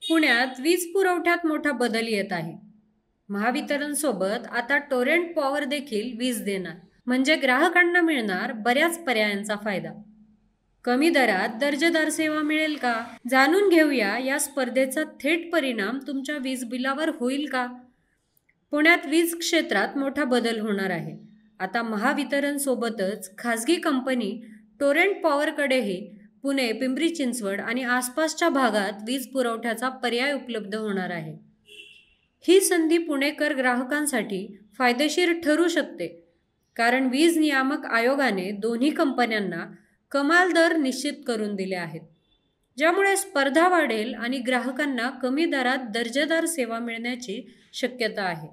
पुण्यात वीज पुरवठ्यात मोठा बदल येत आहे. महावितरण सोबत आता टोरेंट पॉवर देखील वीज देणार. म्हणजे ग्राहकांना मिळणार बऱ्याच पर्यायांचा फायदा. कमी दरात दर्जेदार सेवा मिळेल का? जाणून घेऊया या स्पर्धेचा थेट परिणाम तुमच्या वीज बिलावर होईल का? पुण्यात वीज क्षेत्रात मोठा बदल होणार आहे. आता महावितरण सोबतच खासगी कंपनी टोरेंट पॉवरकडेही पुणे, पिंपरी चिंचवड आणि आसपासच्या भागात वीज पुरवठ्याचा पर्याय उपलब्ध होणार आहे. ही संधी पुणेकर ग्राहकांसाठी फायदेशीर ठरू शकते, कारण वीज नियामक आयोगाने दोन्ही कंपन्यांना कमाल दर निश्चित करून दिले आहेत, ज्यामुळे स्पर्धा वाढेल आणि ग्राहकांना कमी दरात दर्जेदार सेवा मिळण्याची शक्यता आहे.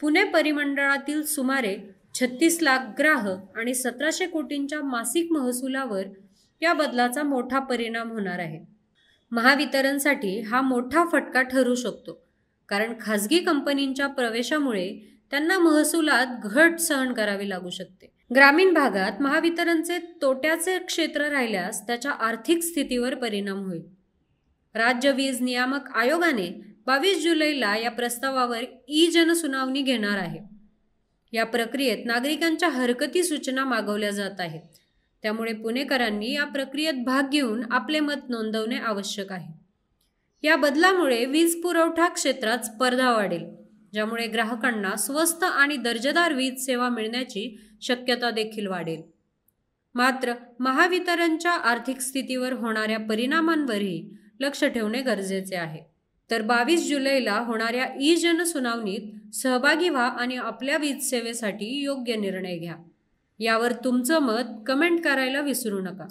पुणे परिमंडळातील सुमारे 36 लाख ग्राहक आणि 1700 कोटींच्या मासिक महसुलावर या बदलाचा मोठा परिणाम होणार आहे. महावितरणसाठी हा मोठा फटका ठरू शकतो, कारण खासगी कंपनींच्या प्रवेशामुळे त्यांना महसुलात घट सहन करावी लागू शकते. ग्रामीण भागात महावितरणचे तोट्याचे क्षेत्र राहिल्यास त्याच्या आर्थिक स्थितीवर परिणाम होईल. राज्य वीज नियामक आयोगाने 22 जुलैला या प्रस्तावावर जनसुनावणी घेणार आहे. या प्रक्रियेत नागरिकांच्या हरकती सूचना मागवल्या जात आहेत. त्यामुळे पुणेकरांनी या प्रक्रियेत भाग घेऊन आपले मत नोंदवणे आवश्यक आहे. या बदलामुळे वीज पुरवठा क्षेत्रात स्पर्धा वाढेल, ज्यामुळे ग्राहकांना स्वस्त आणि दर्जेदार वीज सेवा मिळण्याची शक्यता देखील वाढेल. मात्र महावितरणच्या आर्थिक स्थितीवर होणाऱ्या परिणामांवरही लक्ष ठेवणे गरजेचे आहे. तर 22 जुलैला होणाऱ्या जनसुनावणीत सहभागी व्हा आणि आपल्या वीज सेवेसाठी योग्य निर्णय घ्या. यावर तुमचं मत कमेंट करायला विसरू नका.